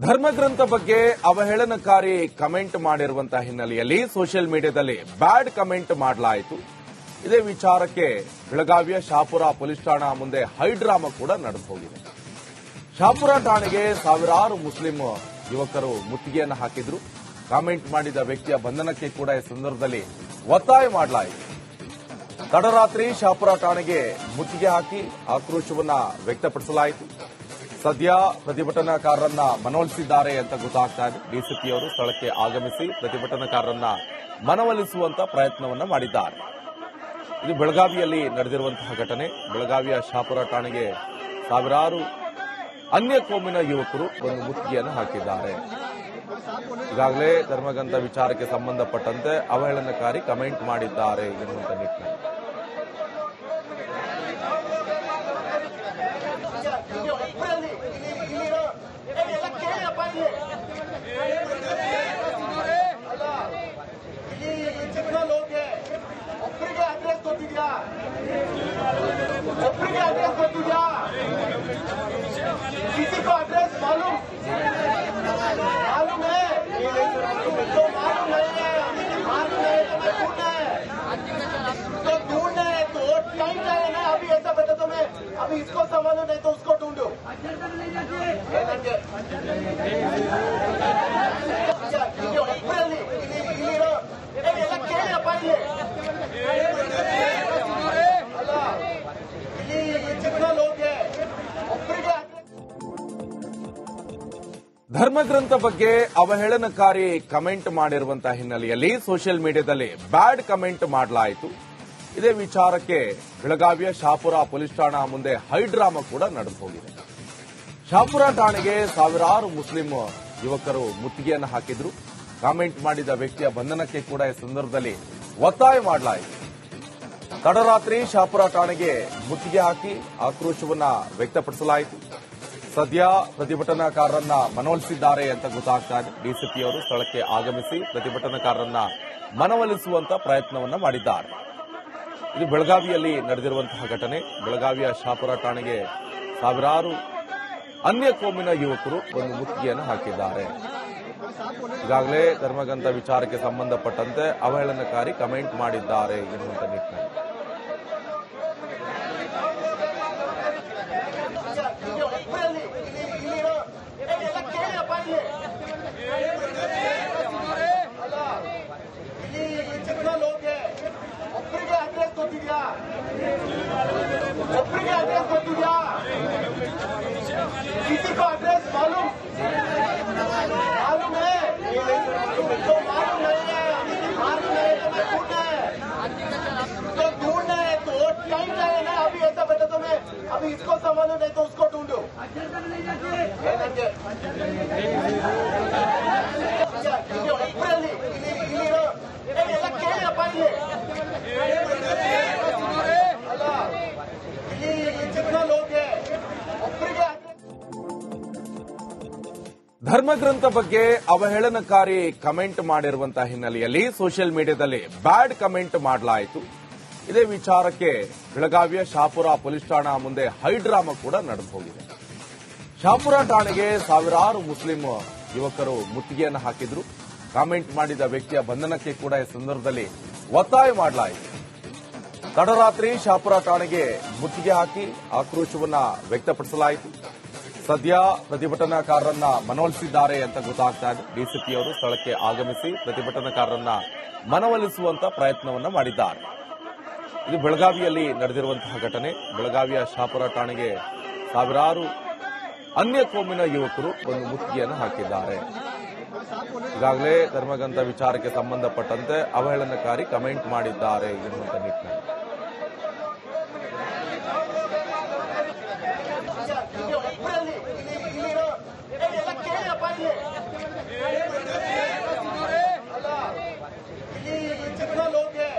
ಧರ್ಮಗ್ರಂಥ ಬಗ್ಗೆ ಅವಹೇಳನಕಾರಿ ಕಮೆಂಟ್ ಮಾಡಿರುವಂತಹ ಹಿನ್ನೆಲೆಯಲ್ಲಿ ಸೋಷಿಯಲ್ ಮೀಡಿಯಾದಲ್ಲಿ ಬ್ಯಾಡ್ ಕಮೆಂಟ್ ಮಾಡಲಾಯಿತು. ಇದೇ ವಿಚಾರಕ್ಕೆ ಬೆಳಗಾವಿಯ ಶಹಾಪುರ ಪೊಲೀಸ್ ಠಾಣಾ ಮುಂದೆ ಹೈಡ್ರಾಮಾ ಕೂಡ ನಡೆದು ಹೋಗಿದೆ. ಶಹಾಪುರ ಠಾಣೆಗೆ ಸಾವಿರಾರು ಮುಸ್ಲಿಂ ಯುವಕರು ಮುತ್ತಿಗೆಯನ್ನು ಹಾಕಿದ್ರು. ಕಾಮೆಂಟ್ ಮಾಡಿದ ವ್ಯಕ್ತಿಯ ಬಂಧನಕ್ಕೆ ಕೂಡ ಈ ಸಂದರ್ಭದಲ್ಲಿ ಒತ್ತಾಯ ಮಾಡಲಾಯಿತು. ತಡರಾತ್ರಿ ಶಹಾಪುರ ಠಾಣೆಗೆ ಮುತ್ತಿಗೆ ಹಾಕಿ ಆಕ್ರೋಶವನ್ನ ವ್ಯಕ್ತಪಡಿಸಲಾಯಿತು. ಸದ್ಯ ಪ್ರತಿಭಟನಾಕಾರರನ್ನ ಮನವೊಲಿಸಿದ್ದಾರೆ ಅಂತ ಗೊತ್ತಾಗ್ತಾ ಇದೆ. ಡಿಸಿಪಿಯವರು ಸ್ಥಳಕ್ಕೆ ಆಗಮಿಸಿ ಪ್ರತಿಭಟನಾಕಾರರನ್ನ ಮನವೊಲಿಸುವಂತ ಪ್ರಯತ್ನವನ್ನ ಮಾಡಿದ್ದಾರೆ. ಇದು ಬೆಳಗಾವಿಯಲ್ಲಿ ನಡೆದಿರುವಂತಹ ಘಟನೆ. ಬೆಳಗಾವಿಯ ಶಹಾಪುರ ಠಾಣೆಗೆ ಸಾವಿರಾರು ಅನ್ಯ ಕೋಮಿನ ಯುವಕರು ಒಂದು ಮುತ್ತಿಗೆಯನ್ನು ಹಾಕಿದ್ದಾರೆ. ಈಗಾಗಲೇ ಧರ್ಮಗ್ರಂಥ ವಿಚಾರಕ್ಕೆ ಸಂಬಂಧಪಟ್ಟಂತೆ ಅವಹೇಳನಕಾರಿ ಕಮೆಂಟ್ ಮಾಡಿದ್ದಾರೆ ಎನ್ನುವಂತ ನಿಟ್ಟಿನಲ್ಲಿ किसी को एड्रेस मालूम है तो मालूम नहीं है तो ढूंढे तो टाइम चाहिए ना. अभी ऐसा बेटा तो मैं अभी इसको संभालो नहीं तो उसको ढूंढो. जितना लोग है ಧರ್ಮಗ್ರಂಥ ಬಗ್ಗೆ ಅವಹೇಳನಕಾರಿ ಕಮೆಂಟ್ ಮಾಡಿರುವಂತಹ ಹಿನ್ನೆಲೆಯಲ್ಲಿ ಸೋಷಿಯಲ್ ಮೀಡಿಯಾದಲ್ಲಿ ಬ್ಯಾಡ್ ಕಮೆಂಟ್ ಮಾಡಲಾಯಿತು. ಇದೇ ವಿಚಾರಕ್ಕೆ ಬೆಳಗಾವಿಯ ಶಹಾಪುರ ಪೊಲೀಸ್ ಠಾಣಾ ಮುಂದೆ ಹೈಡ್ರಾಮಾ ಕೂಡ ನಡೆದು ಹೋಗಿದೆ. ಶಹಾಪುರ ಠಾಣೆಗೆ ಸಾವಿರಾರು ಮುಸ್ಲಿಂ ಯುವಕರು ಮುತ್ತಿಗೆಯನ್ನು ಹಾಕಿದ್ರು. ಕಾಮೆಂಟ್ ಮಾಡಿದ ವ್ಯಕ್ತಿಯ ಬಂಧನಕ್ಕೆ ಕೂಡ ಈ ಸಂದರ್ಭದಲ್ಲಿ ಒತ್ತಾಯ ಮಾಡಲಾಯಿತು. ತಡರಾತ್ರಿ ಶಹಾಪುರ ಠಾಣೆಗೆ ಮುತ್ತಿಗೆ ಹಾಕಿ ಆಕ್ರೋಶವನ್ನ ವ್ಯಕ್ತಪಡಿಸಲಾಯಿತು. ಸದ್ಯ ಪ್ರತಿಭಟನಾಕಾರರನ್ನ ಮನವೊಲಿಸಿದ್ದಾರೆ ಅಂತ ಗೊತ್ತಾಗ್ತಾ ಇದೆ. ಡಿಸಿಪಿಯವರು ಸ್ಥಳಕ್ಕೆ ಆಗಮಿಸಿ ಪ್ರತಿಭಟನಾಕಾರರನ್ನ ಮನವೊಲಿಸುವಂತ ಪ್ರಯತ್ನವನ್ನ ಮಾಡಿದ್ದಾರೆ. ಇದು ಬೆಳಗಾವಿಯಲ್ಲಿ ನಡೆದಿರುವಂತಹ ಘಟನೆ. ಬೆಳಗಾವಿಯ ಶಹಾಪುರ ಠಾಣೆಗೆ ಸಾವಿರಾರು ಅನ್ಯ ಕೋಮಿನ ಯುವಕರು ಒಂದು ಮುತ್ತಿಗೆಯನ್ನು ಹಾಕಿದ್ದಾರೆ. ಈಗಾಗಲೇ ಧರ್ಮಗ್ರಂಥ ವಿಚಾರಕ್ಕೆ ಸಂಬಂಧಪಟ್ಟಂತೆ ಅವಹೇಳನಕಾರಿ ಕಮೆಂಟ್ ಮಾಡಿದ್ದಾರೆ ಎನ್ನುವಂತ ನಿಟ್ಟಿನಲ್ಲಿ जितना लोग है ಒಬ್ಬರಿಗೆ ಅಡ್ರೆಸ್ ಗೊತ್ತಿದ್ಯಾ किसी को एड्रेस मालूम है तो मालूम नहीं है तो ढूंढे तो टाइम चाहिए ना. अभी ऐसा बेटा तो मैं अभी इसको संभालो नहीं तो उसको ढूंढो. जितना लोग है ಧರ್ಮಗ್ರಂಥ ಬಗ್ಗೆ ಅವಹೇಳನಕಾರಿ ಕಮೆಂಟ್ ಮಾಡಿರುವಂತಹ ಹಿನ್ನೆಲೆಯಲ್ಲಿ ಸೋಷಿಯಲ್ ಮೀಡಿಯಾದಲ್ಲಿ ಬ್ಯಾಡ್ ಕಮೆಂಟ್ ಮಾಡಲಾಯಿತು. ಇದೇ ವಿಚಾರಕ್ಕೆ ಬೆಳಗಾವಿಯ ಶಹಾಪುರ ಪೊಲೀಸ್ ಠಾಣಾ ಮುಂದೆ ಹೈಡ್ರಾಮಾ ಕೂಡ ನಡೆದು ಹೋಗಿದೆ. ಶಹಾಪುರ ಠಾಣೆಗೆ ಸಾವಿರಾರು ಮುಸ್ಲಿಂ ಯುವಕರು ಮುತ್ತಿಗೆಯನ್ನು ಹಾಕಿದ್ರು. ಕಾಮೆಂಟ್ ಮಾಡಿದ ವ್ಯಕ್ತಿಯ ಬಂಧನಕ್ಕೆ ಕೂಡ ಈ ಸಂದರ್ಭದಲ್ಲಿ ಒತ್ತಾಯ ಮಾಡಲಾಯಿತು. ತಡರಾತ್ರಿ ಶಹಾಪುರ ಠಾಣೆಗೆ ಮುತ್ತಿಗೆ ಹಾಕಿ ಆಕ್ರೋಶವನ್ನ ವ್ಯಕ್ತಪಡಿಸಲಾಯಿತು. ಸದ್ಯ ಪ್ರತಿಭಟನಾಕಾರರನ್ನ ಮನವೊಲಿಸಿದ್ದಾರೆ ಅಂತ ಗೊತ್ತಾಗ್ತಾ ಇದೆ. ಡಿಸಿಪಿಯವರು ಸ್ಥಳಕ್ಕೆ ಆಗಮಿಸಿ ಪ್ರತಿಭಟನಾಕಾರರನ್ನ ಮನವೊಲಿಸುವಂತ ಪ್ರಯತ್ನವನ್ನ ಮಾಡಿದ್ದಾರೆ. ಇದು ಬೆಳಗಾವಿಯಲ್ಲಿ ನಡೆದಿರುವಂತಹ ಘಟನೆ. ಬೆಳಗಾವಿಯ ಶಹಾಪುರ ಠಾಣೆಗೆ ಸಾವಿರಾರು ಅನ್ಯ ಕೋಮಿನ ಯುವಕರು ಒಂದು ಮುತ್ತಿಗೆಯನ್ನು ಹಾಕಿದ್ದಾರೆ. ಈಗಾಗಲೇ ಧರ್ಮಗ್ರಂಥ ವಿಚಾರಕ್ಕೆ ಸಂಬಂಧಪಟ್ಟಂತೆ ಅವಹೇಳನಕಾರಿ ಕಮೆಂಟ್ ಮಾಡಿದ್ದಾರೆ ಎನ್ನುವಂತ ನಿಟ್ಟಿನಲ್ಲಿ जितना लोग है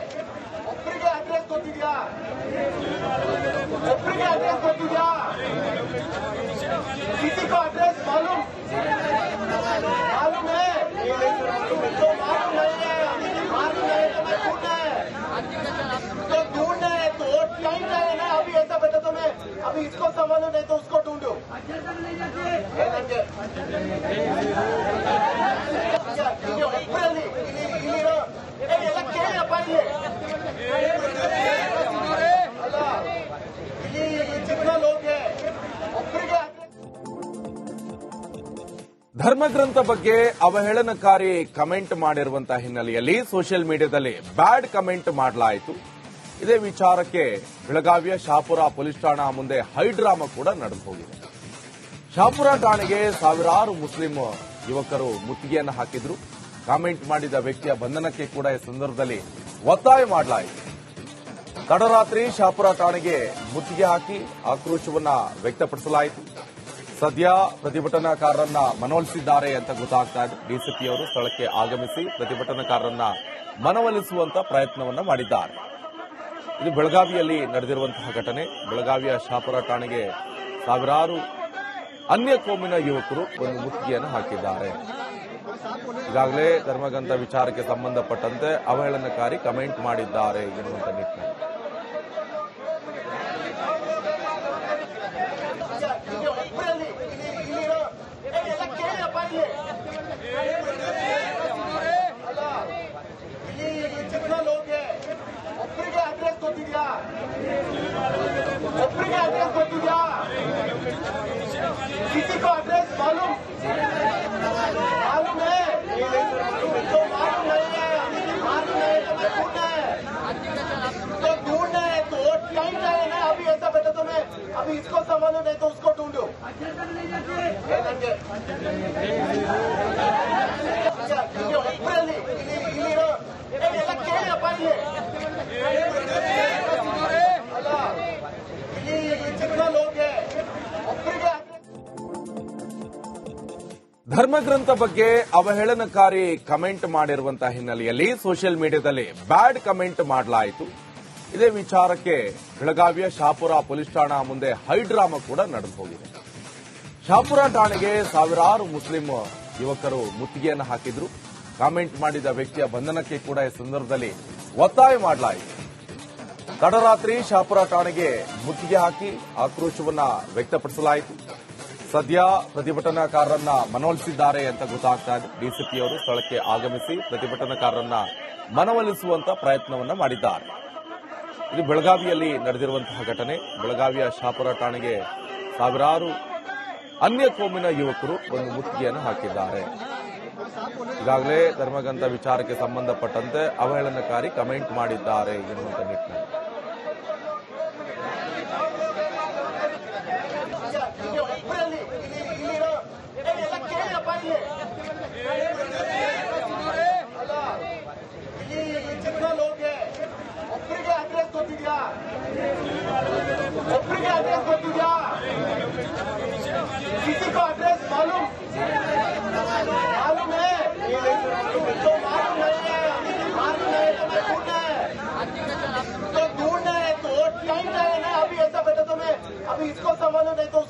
ಒಬ್ಬರಿಗೆ ಅಡ್ರೆಸ್ ಗೊತ್ತಿದ್ಯಾ किसी को एड्रेस मालूम है तो मालूम नहीं है तो ढूंढे तो मैं अभी इसको संभालू नहीं तो उसको ढूंढू ಎಲ್ಲ ಕೇಳಪ್ಪ ಅಲ್ಲ ಇಲ್ಲಿ ಚಿಕ್ಕ ಲೋಕೆ ಒಬ್ಬರಿಗೆ ಧರ್ಮಗ್ರಂಥ ಬಗ್ಗೆ ಅವಹೇಳನಕಾರಿ ಕಮೆಂಟ್ ಮಾಡಿರುವಂತಹ ಹಿನ್ನೆಲೆಯಲ್ಲಿ ಸೋಷಿಯಲ್ ಮೀಡಿಯಾದಲ್ಲಿ ಬ್ಯಾಡ್ ಕಮೆಂಟ್ ಮಾಡಲಾಯಿತು. ಇದೇ ವಿಚಾರಕ್ಕೆ ಬೆಳಗಾವಿಯ ಶಹಾಪುರ ಪೊಲೀಸ್ ಠಾಣಾ ಮುಂದೆ ಹೈಡ್ರಾಮಾ ಕೂಡ ನಡೆದು ಹೋಗಿದೆ. ಶಹಾಪುರ ಠಾಣೆಗೆ ಸಾವಿರಾರು ಮುಸ್ಲಿಂ ಯುವಕರು ಮುತ್ತಿಗೆಯನ್ನು ಹಾಕಿದ್ರು. ಕಾಮೆಂಟ್ ಮಾಡಿದ ವ್ಯಕ್ತಿಯ ಬಂಧನಕ್ಕೆ ಕೂಡ ಈ ಸಂದರ್ಭದಲ್ಲಿ ಒತ್ತಾಯ ಮಾಡಲಾಯಿತು. ತಡರಾತ್ರಿ ಶಹಾಪುರ ಠಾಣೆಗೆ ಮುತ್ತಿಗೆ ಹಾಕಿ ಆಕ್ರೋಶವನ್ನ ವ್ಯಕ್ತಪಡಿಸಲಾಯಿತು. ಸದ್ಯ ಪ್ರತಿಭಟನಾಕಾರರನ್ನ ಮನವೊಲಿಸಿದ್ದಾರೆ ಅಂತ ಗೊತ್ತಾಗ್ತಾ ಇದೆ. ಡಿಸಿಪಿಯವರು ಸ್ಥಳಕ್ಕೆ ಆಗಮಿಸಿ ಪ್ರತಿಭಟನಾಕಾರರನ್ನ ಮನವೊಲಿಸುವಂತ ಪ್ರಯತ್ನವನ್ನ ಮಾಡಿದ್ದಾರೆ. ಇದು ಬೆಳಗಾವಿಯಲ್ಲಿ ನಡೆದಿರುವಂತಹ ಘಟನೆ. ಬೆಳಗಾವಿಯ ಶಹಾಪುರ ಠಾಣೆಗೆ ಸಾವಿರಾರು ಅನ್ಯ ಕೋಮಿನ ಯುವಕರು ಒಂದು ಮುತ್ತಿಗೆಯನ್ನು ಹಾಕಿದ್ದಾರೆ. ಈಗಾಗಲೇ ಧರ್ಮಗ್ರಂಥ ವಿಚಾರಕ್ಕೆ ಸಂಬಂಧಪಟ್ಟಂತೆ ಅವಹೇಳನಕಾರಿ ಕಮೆಂಟ್ ಮಾಡಿದ್ದಾರೆ ಎನ್ನುವಂತ ನಿಟ್ಟಿನಲ್ಲಿ ಒಬ್ಬರಿಗೆ ಅಡ್ರೆಸ್ ಗೊತ್ತಿದ್ಯಾ किसी को एड्रेस मालूम मालूम है तो मालूम नहीं है तो ढूंढना है तो टाइम चाहिए ना. अभी ऐसा बेटा तो मैं अभी इसको संभालू नहीं तो उसको ढूंढू ಎಲ್ಲ ಕೇಳಪ್ಪ ಅಲ್ಲ ಇಲ್ಲಿ ಚಿಕ್ಕ ಲೋಕೆ ಒಬ್ಬರಿಗೆ ಧರ್ಮಗ್ರಂಥ ಬಗ್ಗೆ ಅವಹೇಳನಕಾರಿ ಕಮೆಂಟ್ ಮಾಡಿರುವಂತಹ ಹಿನ್ನೆಲೆಯಲ್ಲಿ ಸೋಷಿಯಲ್ ಮೀಡಿಯಾದಲ್ಲಿ ಬ್ಯಾಡ್ ಕಮೆಂಟ್ ಮಾಡಲಾಯಿತು. ಇದೇ ವಿಚಾರಕ್ಕೆ ಬೆಳಗಾವಿಯ ಶಹಾಪುರ ಪೊಲೀಸ್ ಠಾಣಾ ಮುಂದೆ ಹೈಡ್ರಾಮಾ ಕೂಡ ನಡೆದು ಹೋಗಿದೆ. ಶಹಾಪುರ ಠಾಣೆಗೆ ಸಾವಿರಾರು ಮುಸ್ಲಿಂ ಯುವಕರು ಮುತ್ತಿಗೆಯನ್ನು ಹಾಕಿದ್ರು. ಕಾಮೆಂಟ್ ಮಾಡಿದ ವ್ಯಕ್ತಿಯ ಬಂಧನಕ್ಕೆ ಕೂಡ ಈ ಸಂದರ್ಭದಲ್ಲಿ ಒತ್ತಾಯ ಮಾಡಲಾಯಿತು. ತಡರಾತ್ರಿ ಶಹಾಪುರ ಠಾಣೆಗೆ ಮುತ್ತಿಗೆ ಹಾಕಿ ಆಕ್ರೋಶವನ್ನ ವ್ಯಕ್ತಪಡಿಸಲಾಯಿತು. ಸದ್ಯ ಪ್ರತಿಭಟನಾಕಾರರನ್ನ ಮನವೊಲಿಸಿದ್ದಾರೆ ಅಂತ ಗೊತ್ತಾಗ್ತಾ ಇದೆ. ಡಿಸಿಪಿಯವರು ಸ್ಥಳಕ್ಕೆ ಆಗಮಿಸಿ ಪ್ರತಿಭಟನಾಕಾರರನ್ನ ಮನವೊಲಿಸುವಂತ ಪ್ರಯತ್ನವನ್ನ ಮಾಡಿದ್ದಾರೆ. ಇದು ಬೆಳಗಾವಿಯಲ್ಲಿ ನಡೆದಿರುವಂತಹ ಘಟನೆ. ಬೆಳಗಾವಿಯ ಶಹಾಪುರ ಠಾಣೆಗೆ ಸಾವಿರಾರು ಅನ್ಯ ಕೋಮಿನ ಯುವಕರು ಒಂದು ಮುತ್ತಿಗೆಯನ್ನು ಹಾಕಿದ್ದಾರೆ. ಈಗಾಗಲೇ ಧರ್ಮಗ್ರಂಥ ವಿಚಾರಕ್ಕೆ ಸಂಬಂಧಪಟ್ಟಂತೆ ಅವಹೇಳನಕಾರಿ ಕಮೆಂಟ್ ಮಾಡಿದ್ದಾರೆ ಎನ್ನುವಂತ ನಿಟ್ಟಿನಲ್ಲಿ ಎಲ್ಲ ಕೇಳಪ್ಪ ಅಲ್ಲ ಇಲ್ಲಿ ಚಿಕ್ಕ ಲೋಕೆ ಒಬ್ಬರಿಗೆ ಅಡ್ರೆಸ್ ಗೊತ್ತಿದ್ಯಾ किसी को एड्रेस मालूम है तो मालूम नहीं तो ढूंढना है तो टाइम चाहिए ना. अभी ऐसा बेटा तो मैं अभी इसको संभालू नहीं तो